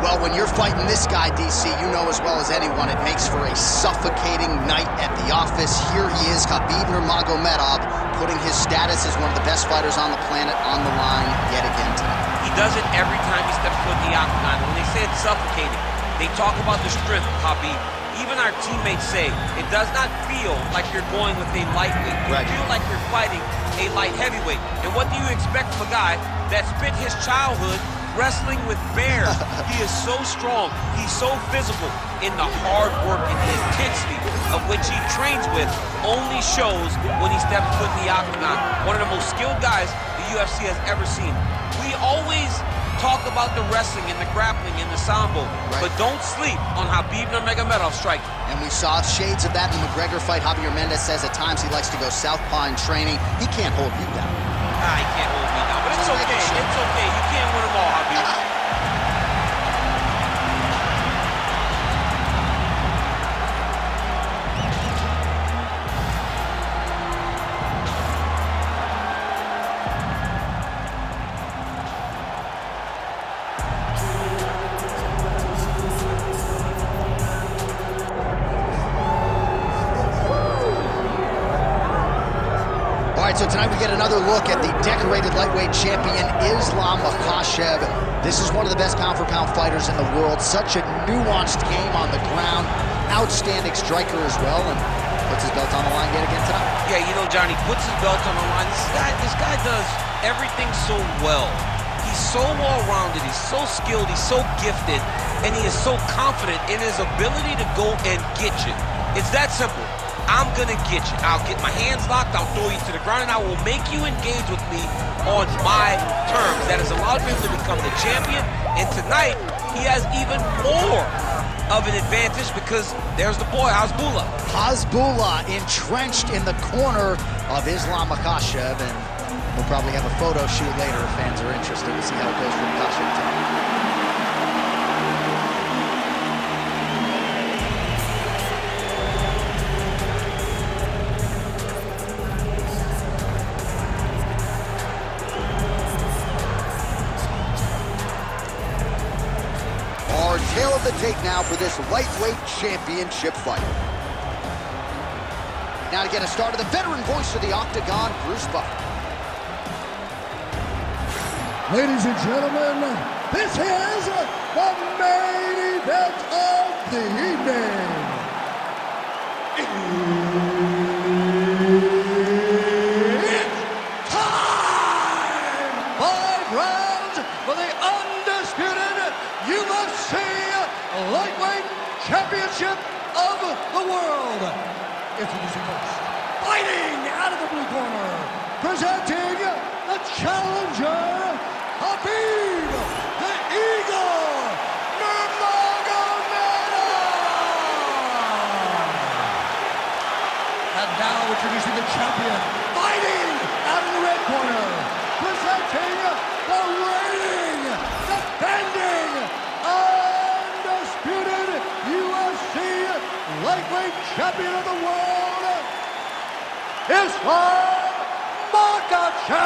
Well, when you're fighting this guy, DC, you know as well as anyone, it makes for a suffocating night at the office. Here he is, Khabib Nurmagomedov, putting his status as one of the best fighters on the planet on the line yet again tonight. He does it every time he steps foot in the octagon. When they say it's suffocating, they talk about the strength of Khabib. Even our teammates say it does not feel like you're going with a lightweight. You feel like you're fighting a light heavyweight. And what do you expect from a guy that spent his childhood wrestling with bears? He is so strong, he's so physical, in the hard work and the intensity of which he trains with only shows when he steps foot in the octagon. One of the most skilled guys the UFC has ever seen. We always talk about the wrestling and the grappling and the sambo, but don't sleep on Khabib Nurmagomedov's striking. And we saw shades of that in the McGregor fight. Javier Mendez says at times he likes to go southpaw in training. He can't hold you down. He can't hold me down, but it's okay. It's okay. You can't win them all, Khabib. So tonight we get another look at the decorated lightweight champion, Islam Makhachev. This is one of the best pound-for-pound fighters in the world. Such a nuanced game on the ground. Outstanding striker as well, and puts his belt on the line yet again tonight. Yeah, you know, Johnny, puts his belt on the line. This guy does everything so well. He's so well-rounded, he's so skilled, he's so gifted, and he is so confident in his ability to go and get you. It's that simple. I'm gonna get you. I'll get my hands locked, I'll throw you to the ground, and I will make you engage with me on my terms. That has allowed him to become the champion, and tonight, he has even more of an advantage because there's the boy, Hasbullah. Hasbullah entrenched in the corner of Islam Makhachev, and we'll probably have a photo shoot later if fans are interested to see how it goes for Makhachev tonight. Tail of the tape now for this lightweight championship fight. Now to get us started, the veteran voice of the Octagon, Bruce Buffer. Ladies and gentlemen, this is the main event of the evening. It's time! 5 rounds for the undisputed UFC Lightweight Championship of the world. Introducing first, fighting out of the blue corner, presenting the challenger, Khabib, the Eagle, Nurmagomedov. And now introducing the champion, fighting out of the red corner, presenting the reigning, defending, lightweight champion of the world, Islam Makhachev.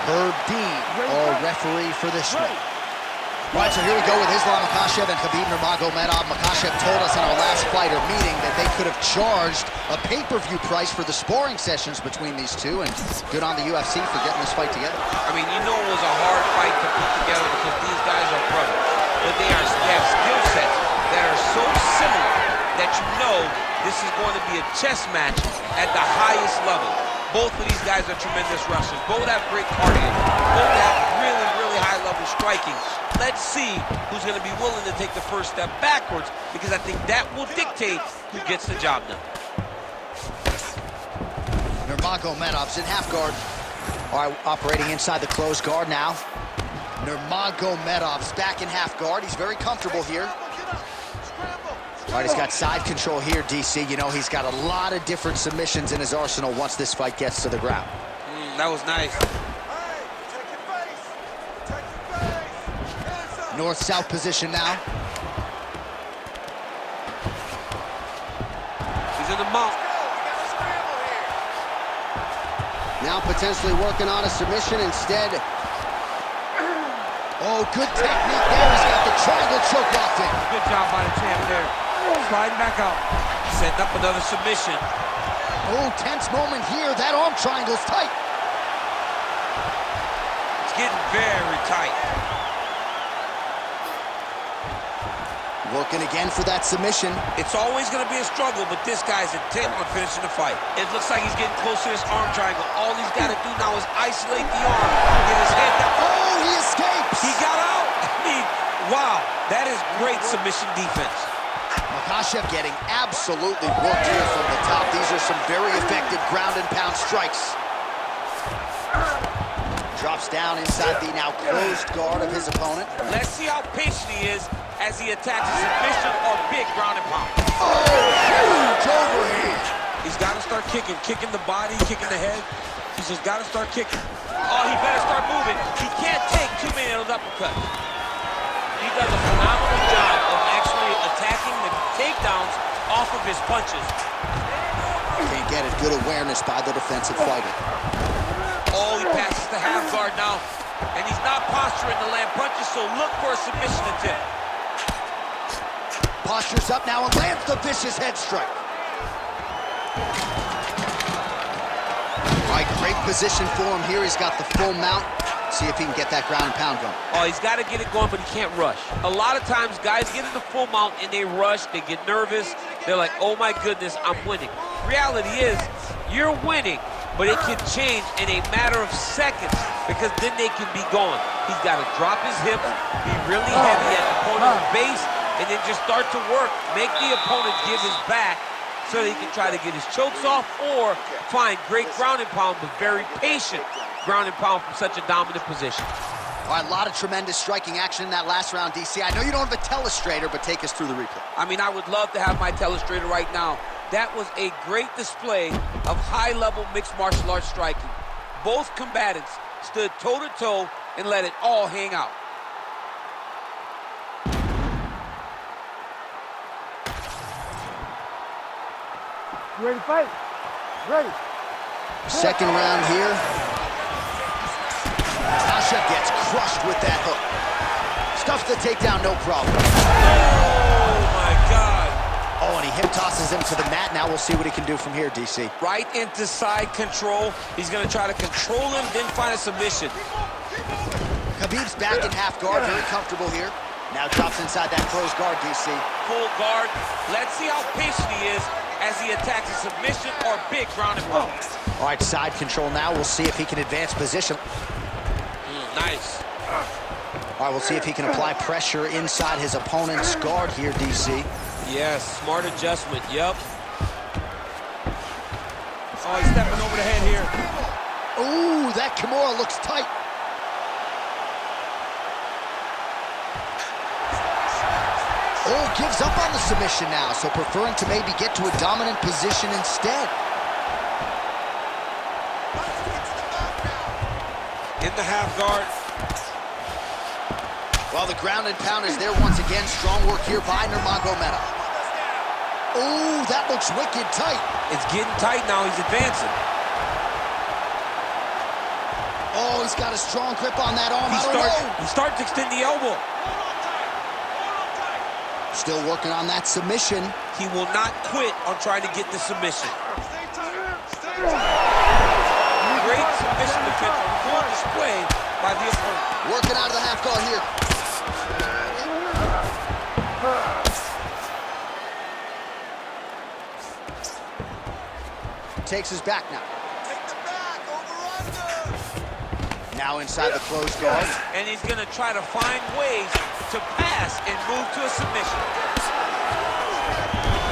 Herb Dean, our referee for this one. All right, so here we go with Islam Makhachev and Khabib Nurmagomedov. Makhachev told us in our last fighter meeting that they could have charged a pay-per-view price for the sparring sessions between these two, and good on the UFC for getting this fight together. I mean, you know it was a hard fight to put together because these guys are brothers. But they have skill sets that are so similar that you know this is going to be a chess match at the highest level. Both of these guys are tremendous wrestlers. Both have great cardio. Both have really, really high-level striking. Let's see who's going to be willing to take the first step backwards, because I think that will dictate who gets the job done. Nurmagomedov's in half guard. All right, operating inside the closed guard now. Nurmagomedov's back in half guard. He's very comfortable here. All right, he's got side control here, DC. You know, he's got a lot of different submissions in his arsenal once this fight gets to the ground. That was nice. North-south position now. He's in the mount. Now potentially working on a submission instead. Oh, good technique there. He's got the triangle choke locked in. Good job by the champ there. Sliding back out. Setting up another submission. Oh, tense moment here. That arm triangle's tight. It's getting very tight. Working again for that submission. It's always going to be a struggle, but this guy's intent on finishing the fight. It looks like he's getting close to this arm triangle. All he's got to do now is isolate the arm, get his head down. Oh, he escapes! He got out! I mean, wow, that is great submission defense. Makhachev getting absolutely worked here from the top. These are some very effective ground and pound strikes. Drops down inside the now closed guard of his opponent. Let's see how patient he is as he attacks a submission or big ground and pound. Oh, huge overhand. He's got to start kicking the body, kicking the head. He's just got to start kicking. Oh, he better start moving. He can't take too many of those uppercuts. He does a phenomenal job of actually attacking the takedowns off of his punches. Can't get it. Good awareness by the defensive fighter. Oh, he passes the half guard now. And he's not posturing to land punches, so look for a submission attempt. Postures up now and lands the vicious head strike. All right, great position for him here. He's got the full mount. See if he can get that ground and pound going. Oh, he's got to get it going, but he can't rush. A lot of times, guys get in the full mount and they rush, they get nervous. They're like, oh my goodness, I'm winning. Reality is, you're winning, but it can change in a matter of seconds because then they can be gone. He's got to drop his hips, be really heavy at the opponent's base, and then just start to work. Make the opponent give his back so that he can try to get his chokes off or find great ground and pound, but very patient ground and pound from such a dominant position. All right, a lot of tremendous striking action in that last round, DC. I know you don't have a telestrator, but take us through the replay. I mean, I would love to have my telestrator right now. That was a great display of high-level mixed martial arts striking. Both combatants stood toe-to-toe and let it all hang out. You ready to fight? Ready. Second round here. Makhachev gets crushed with that hook. Stuffs the takedown, no problem. Oh, my God. Oh, and he hip tosses him to the mat. Now we'll see what he can do from here, DC. Right into side control. He's going to try to control him, then find a submission. Khabib's back in half guard, very comfortable here. Now drops inside that closed guard, DC. Full guard. Let's see how patient he is as he attacks a submission or big ground and pound. All right, side control now. We'll see if he can advance position. Nice. All right, we'll see if he can apply pressure inside his opponent's guard here, DC. Yes, smart adjustment, yep. Oh, he's stepping over the head here. Ooh, that Kimura looks tight. Oh, gives up on the submission now, so preferring to maybe get to a dominant position instead. In the half guard. Well, the ground and pound is there once again. Strong work here by Nurmagomedov. Oh, that looks wicked tight. It's getting tight now. He's advancing. Oh, he's got a strong grip on that arm. He starts to extend the elbow. Still working on that submission. He will not quit on trying to get the submission. Great submission defense on full display by the opponent. Working out of the half guard here. Takes his back now. Now inside the closed guard. And he's going to try to find ways to pass and move to a submission.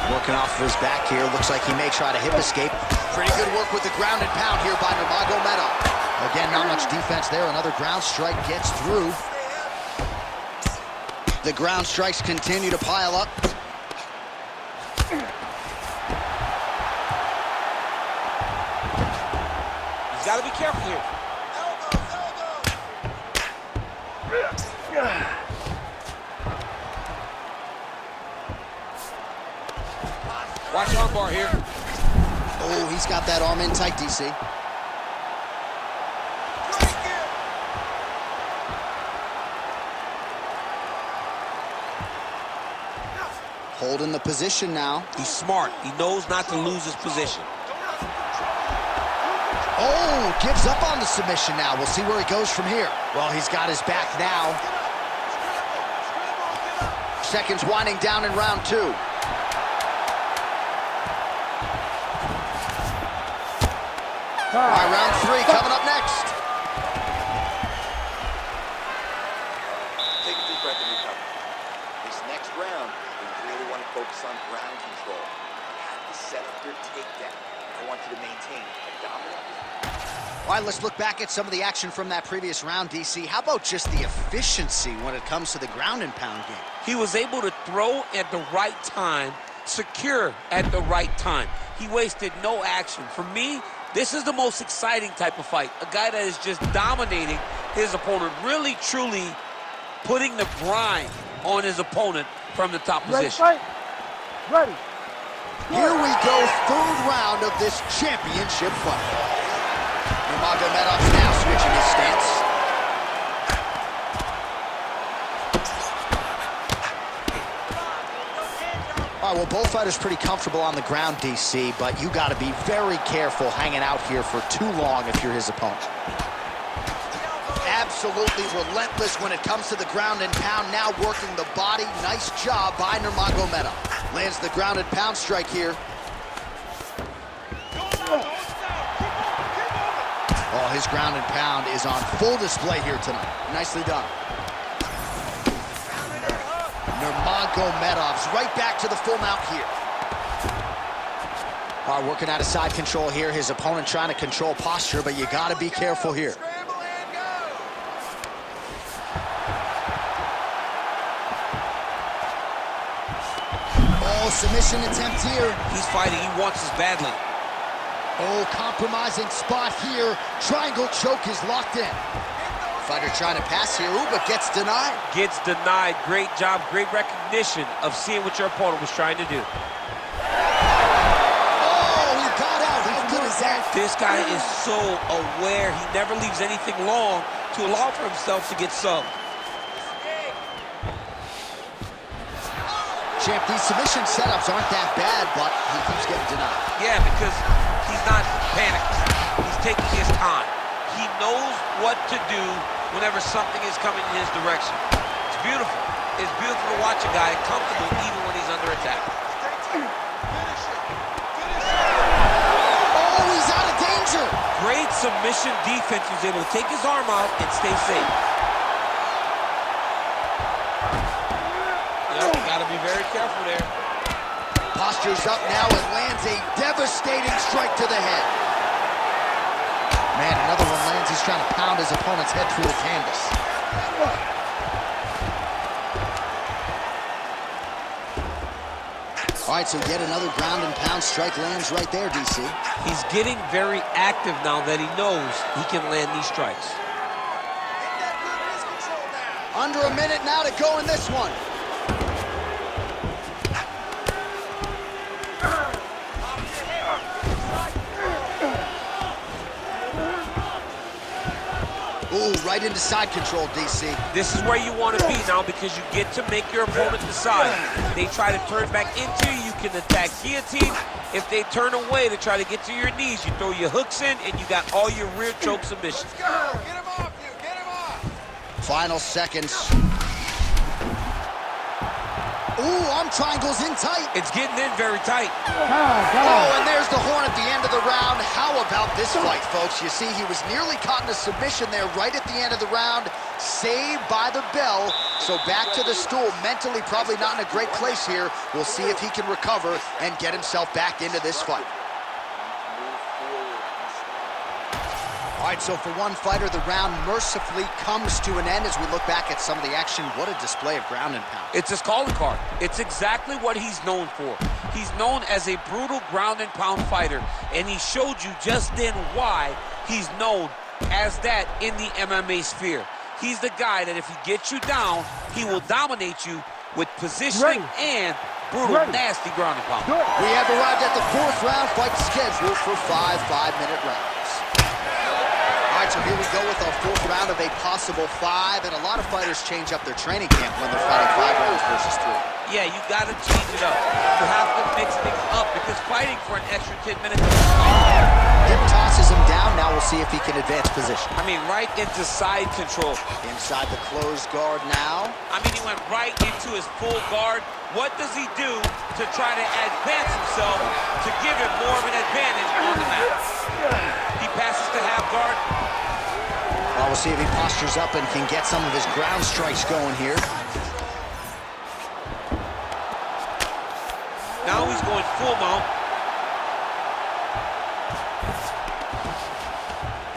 Working off of his back here. Looks like he may try to hip escape. Pretty good work with the ground and pound here by Nurmagomedov. Again, not much defense there. Another ground strike gets through. The ground strikes continue to pile up. He's got to be careful here. Watch armbar here. Oh, he's got that arm in tight, DC. Holding the position now. He's smart. He knows not to lose his position. Oh, gives up on the submission now. We'll see where he goes from here. Well, he's got his back now. Seconds winding down in round 2. All right, round 3 coming up next. Take a deep breath and recover. This next round, you really want to focus on ground control. You have to set up your takedown. I want you to maintain a dominant. All right, let's look back at some of the action from that previous round, DC. How about just the efficiency when it comes to the ground and pound game? He was able to throw at the right time, secure at the right time. He wasted no action. For me, this is the most exciting type of fight. A guy that is just dominating his opponent, really, truly putting the grind on his opponent from the top position. Ready, fight. Ready. Here we go, 3rd round of this championship fight. Nurmagomedov's now switching his stance. All right, well, both fighters pretty comfortable on the ground, DC, but you got to be very careful hanging out here for too long if you're his opponent. Absolutely relentless when it comes to the ground and pound, now working the body. Nice job by Nurmagomedov. Lands the ground and pound strike here. Oh, his ground and pound is on full display here tonight. Nicely done. Nurmagomedov's right back to the full mount here. All right, working out of side control here. His opponent trying to control posture, but you got to be careful here. Oh, submission attempt here. He's fighting. He wants this badly. Oh, compromising spot here. Triangle choke is locked in. Fighter trying to pass here, but gets denied. Gets denied. Great job, great recognition of seeing what your opponent was trying to do. Oh, he got out. How good is that? This guy is so aware. He never leaves anything long to allow for himself to get subbed. Champ, these submission setups aren't that bad, but he keeps getting denied. Yeah, because he's not panicking. He's taking his time. He knows what to do whenever something is coming in his direction. It's beautiful. It's beautiful to watch a guy comfortable even when he's under attack. Oh, he's out of danger. Great submission defense. He was able to take his arm out and stay safe. Yep, gotta be very careful there. Postures up now and lands a devastating strike to the head. Man, another one lands. He's trying to pound his opponent's head through the canvas. All right, so yet another ground and pound strike lands right there, DC. He's getting very active now that he knows he can land these strikes. Under a minute now to go in this one. Ooh, right into side control, DC. This is where you want to be now because you get to make your opponent decide. They try to turn back into you, you can attack guillotine. If they turn away to try to get to your knees, you throw your hooks in and you got all your rear choke submissions. Let's go! Get him off you! Get him off! Final seconds. Ooh, arm triangles in tight. It's getting in very tight. Oh, and there's the horn at the end of the round. How about this fight, folks? You see, he was nearly caught in a submission there right at the end of the round. Saved by the bell. So back to the stool. Mentally probably not in a great place here. We'll see if he can recover and get himself back into this fight. All right, so for one fighter, the round mercifully comes to an end as we look back at some of the action. What a display of ground and pound. It's his calling card. It's exactly what he's known for. He's known as a brutal ground and pound fighter, and he showed you just then why he's known as that in the MMA sphere. He's the guy that if he gets you down, he will dominate you with positioning and brutal, nasty ground and pound. We have arrived at the 4th round, fight scheduled for 5 5-minute rounds. All right, so so here we go with our fourth round of a possible 5, and a lot of fighters change up their training camp when they're fighting 5 rounds versus 3. Yeah, you got to change it up. You have to mix things up because fighting for an extra 10 minutes. Hip tosses him down. Now we'll see if he can advance position. I mean, right into side control. Inside the closed guard now. I mean, he went right into his full guard. What does he do to try to advance himself to give him more of an advantage on the mat? He passes to half guard. Well, we'll see if he postures up and can get some of his ground strikes going here. Now he's going full mount.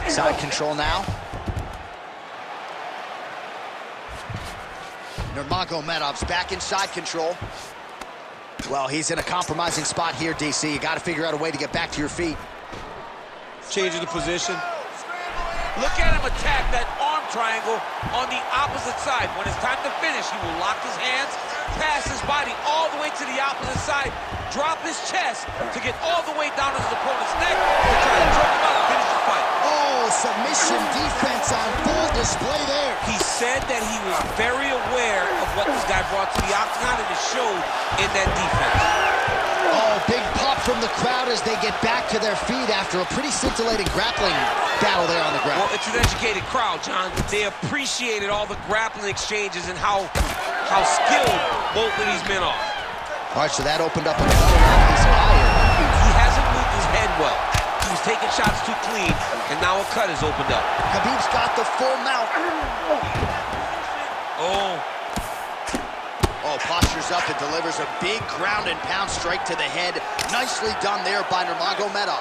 Side control now. Nurmagomedov's back in side control. Well, he's in a compromising spot here, DC. You got to figure out a way to get back to your feet. Changing the position. Look at him attack that arm triangle on the opposite side. When it's time to finish, he will lock his hands, pass his body all the way to the opposite side, drop his chest to get all the way down to his opponent's neck to try to choke him out and finish the fight. Oh, submission defense on full display there. He said that he was very aware of what this guy brought to the octagon, and it showed in that defense. Oh, big pop from the crowd as they get back to their feet after a pretty scintillating grappling battle there on the ground. Well, it's an educated crowd, John. They appreciated all the grappling exchanges and how skilled both of these men are. All right, so that opened up another round. He's fired. He hasn't moved his head well. He was taking shots too clean, and now a cut has opened up. Khabib's got the full mount. Oh, postures up and delivers a big ground and pound strike to the head. Nicely done there by Nurmagomedov.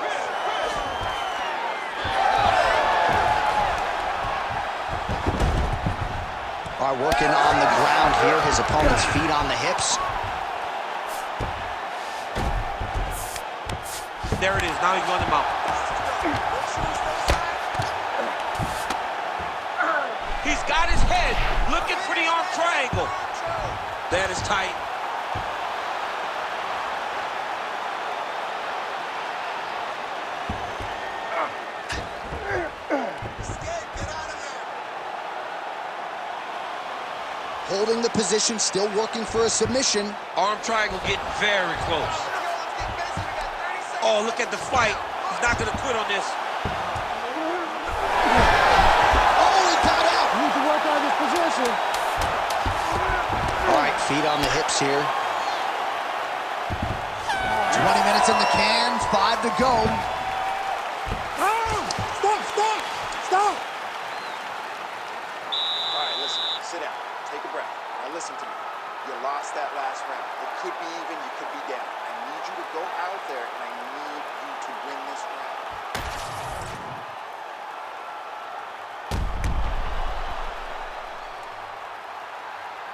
All right, working on the ground here. His opponent's feet on the hips. There it is. Now he's on the mount. He's got his head looking for the arm triangle. That is tight. Holding the position, still working for a submission. Arm triangle getting very close. Oh, look at the fight. He's not going to quit on this. Oh, he got out. You need to work on this position. All right, feet on the hips here. 20 minutes in the can, 5 to go. Stop! All right, listen, sit down, take a breath. Now listen to me. You lost that last round. It could be even, you could be down. I need you to go out there, and I need you to win this round.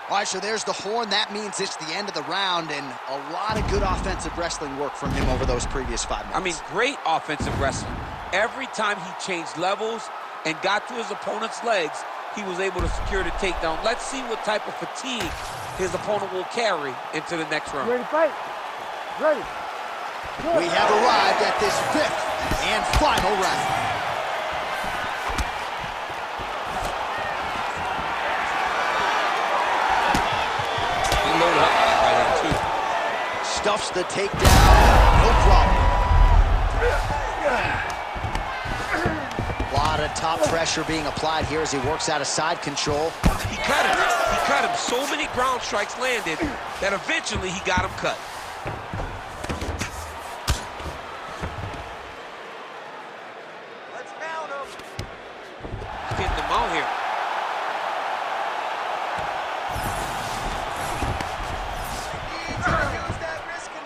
All right, so there's the horn. That means it's the end of the round, and a lot of good offensive wrestling work from him over those previous 5 minutes. I mean, great offensive wrestling. Every time he changed levels and got to his opponent's legs, he was able to secure the takedown. Let's see what type of fatigue his opponent will carry into the next round. Ready to fight? Ready. We have arrived at this 5th and final round. Loaded up on that right hand, too. Stuffs the takedown, no problem. A lot of top pressure being applied here as he works out of side control. He cut him. He cut him. So many ground strikes landed that eventually he got him cut. Let's mount him. He's getting them out here.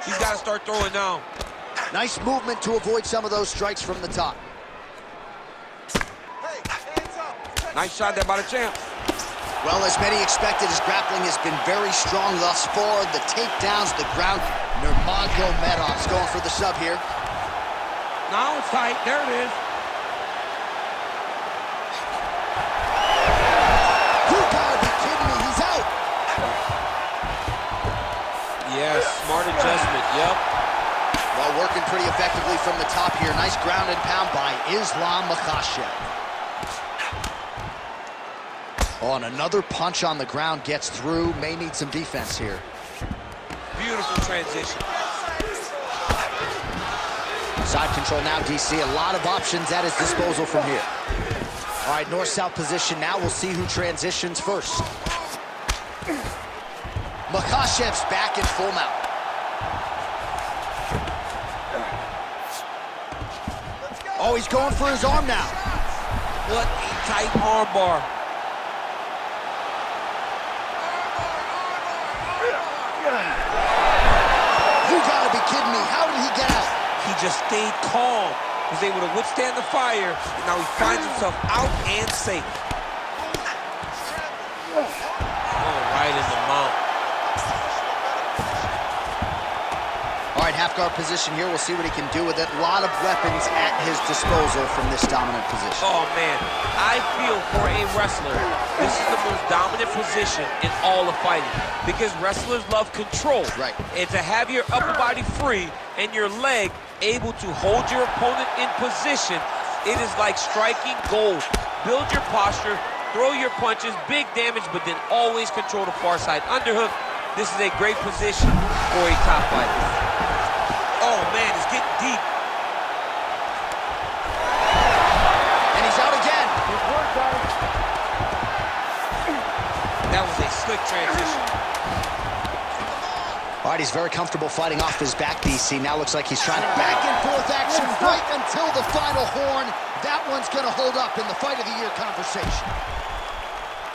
He's got to start throwing now. Nice movement to avoid some of those strikes from the top. Hey, hands up. Nice shot there by the champ. Well, as many expected, his grappling has been very strong thus far. The takedowns, the ground. Nurmagomedov's going for the sub here. Now it's tight. There it is. You gotta be kidding me, he's out. Yes, smart adjustment. Yep. Well, working pretty effectively from the top here. Nice ground and pound by Makhachev. Oh, and another punch on the ground gets through. May need some defense here. Beautiful transition. Side control now, DC. A lot of options at his disposal from here. All right, north-south position now. We'll see who transitions first. Makhachev's back in full mount. Oh, he's going for his arm now. What a tight arm bar. You gotta be kidding me. How did he get out? He just stayed calm, was able to withstand the fire, and now he finds himself out and safe. Oh, right in the mount. All right, half guard position here. We'll see what he can do with it. A lot of weapons at his disposal from this dominant position. Oh, man. I feel for a wrestler, this is the most dominant position in all of fighting because wrestlers love control. Right. And to have your upper body free and your leg able to hold your opponent in position, it is like striking gold. Build your posture, throw your punches, big damage, but then always control the far side underhook. This is a great position for a top fighter. Oh, man, it's getting deep. And he's out again. Good work, guys. That was a slick transition. All right, he's very comfortable fighting off his back, DC. Now looks like he's trying to back and forth action right until the final horn. That one's going to hold up in the fight of the year conversation.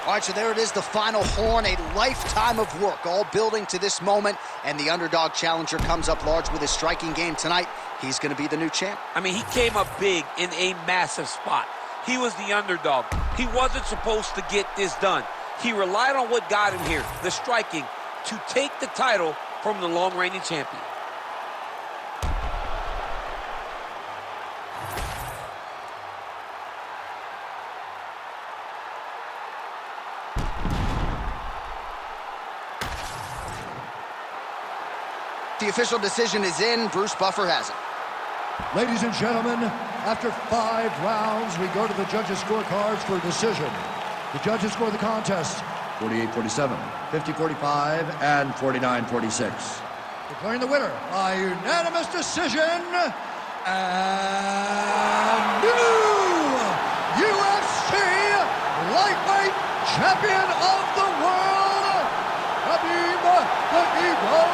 All right, so there it is, the final horn, a lifetime of work, all building to this moment, and the underdog challenger comes up large with his striking game tonight. He's going to be the new champ. I mean, he came up big in a massive spot. He was the underdog. He wasn't supposed to get this done. He relied on what got him here, the striking, to take the title from the long-reigning champion. The official decision is in. Bruce Buffer has it. Ladies and gentlemen, after 5 rounds, we go to the judges' scorecards for a decision. The judges score the contest 48-47, 50-45, and 49-46. Declaring the winner by unanimous decision, and new UFC lightweight champion of the world, Khabib the Eagle